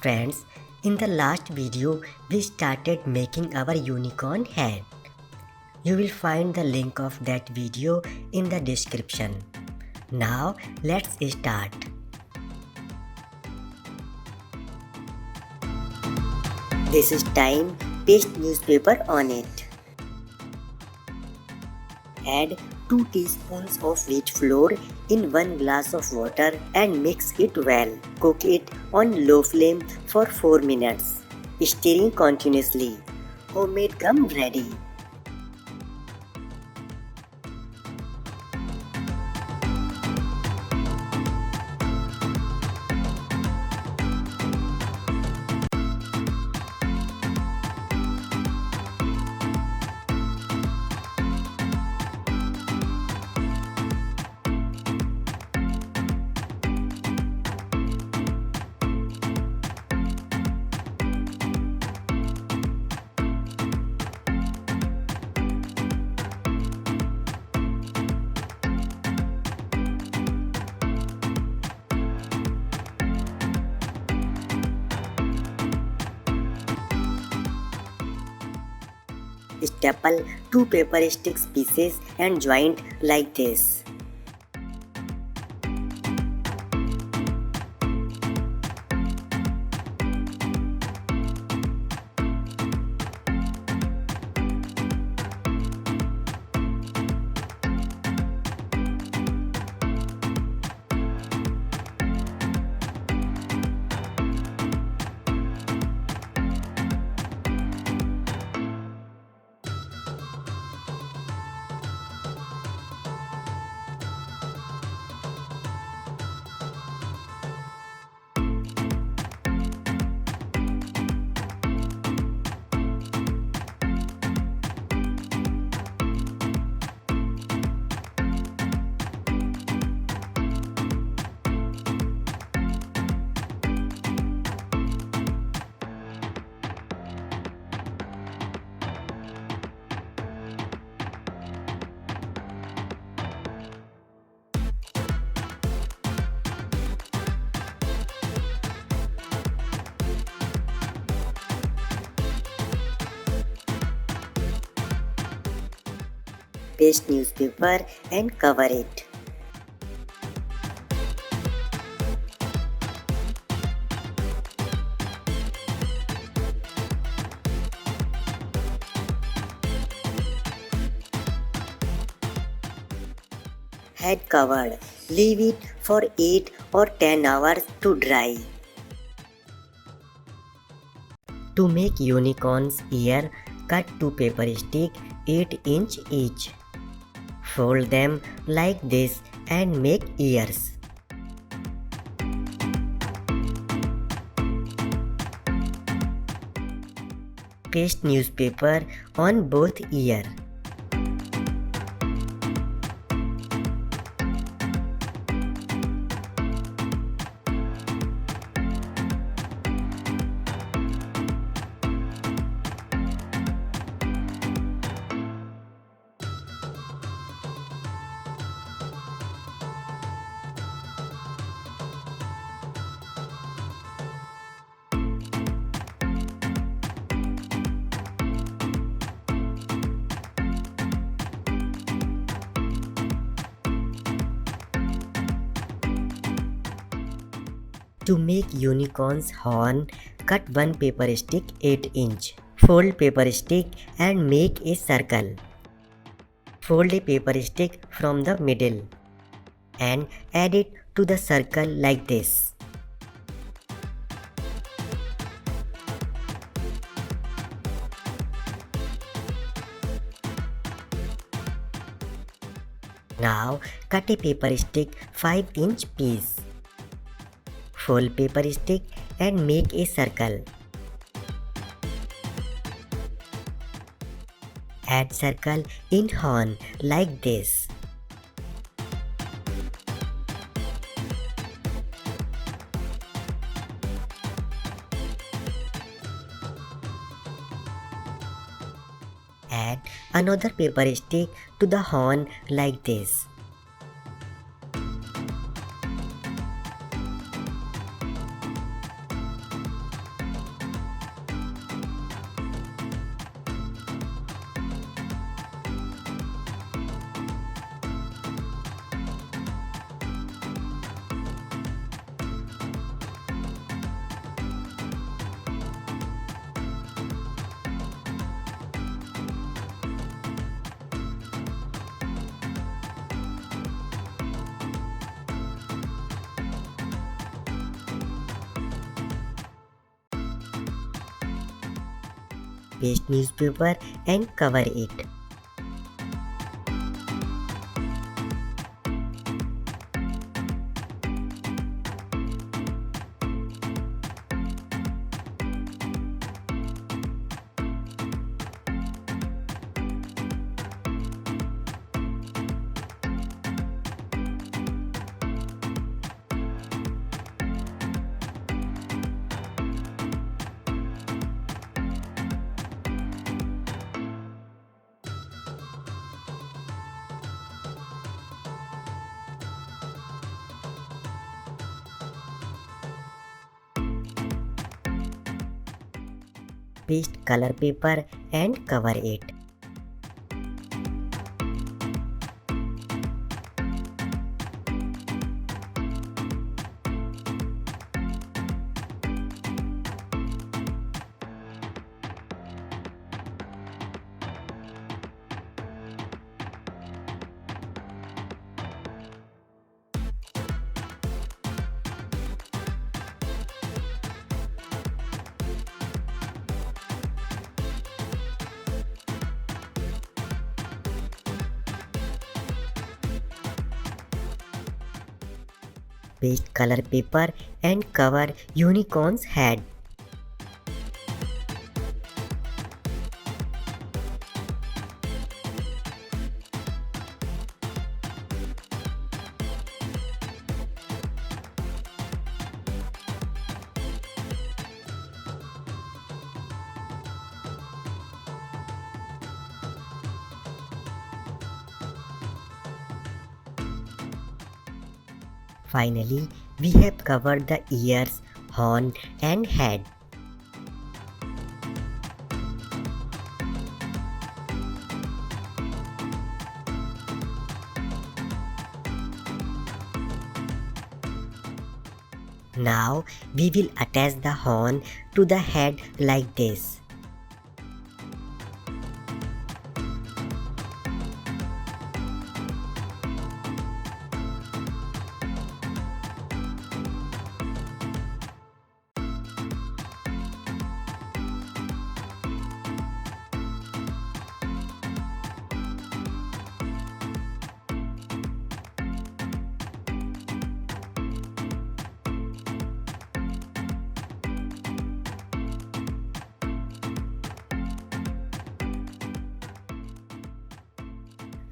Friends, in the last video, we started making our unicorn head. You will find the link of that video in the description. Now, let's start. This is time, paste newspaper on it. Add 2 teaspoons of wheat flour in 1 glass of water and mix it well. Cook it on low flame for 4 minutes, stirring continuously. Homemade gum ready. Staple 2 paper sticks pieces and joint like this. Paste newspaper and cover it. Head covered. Leave it for 8 or 10 hours to dry. To make unicorn's ear, cut 2 paper sticks 8" each. Fold them like this and make ears. Paste newspaper on both ears. To make unicorn's horn, cut 1 paper stick 8". Fold paper stick and make a circle. Fold a paper stick from the middle and add it to the circle like this. Now cut a paper stick 5" piece. Fold paper stick and make a circle. Add circle in horn like this. Add another paper stick to the horn like this. paste newspaper and cover it. Paste color paper and cover it. Paste color paper and cover unicorn's head. Finally, we have covered the ears, horn and head. Now we will attach the horn to the head like this.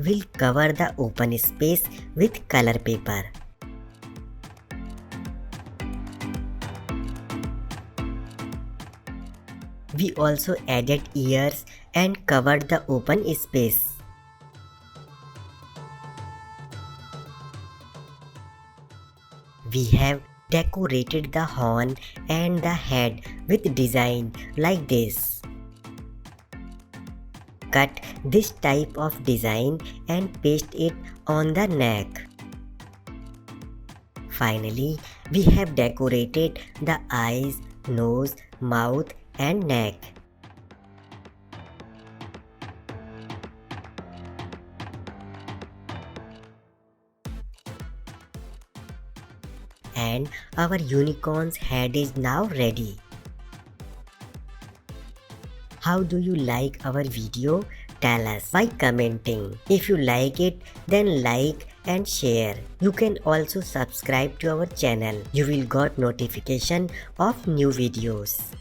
We'll cover the open space with color paper. We also added ears and covered the open space. We have decorated the horn and the head with design like this. Cut this type of design and paste it on the neck. Finally, we have decorated the eyes, nose, mouth and neck. And our unicorn's head is now ready. How do you like our video? Tell us by commenting. If you like it, then like and share. You can also subscribe to our channel. You will get notification of new videos.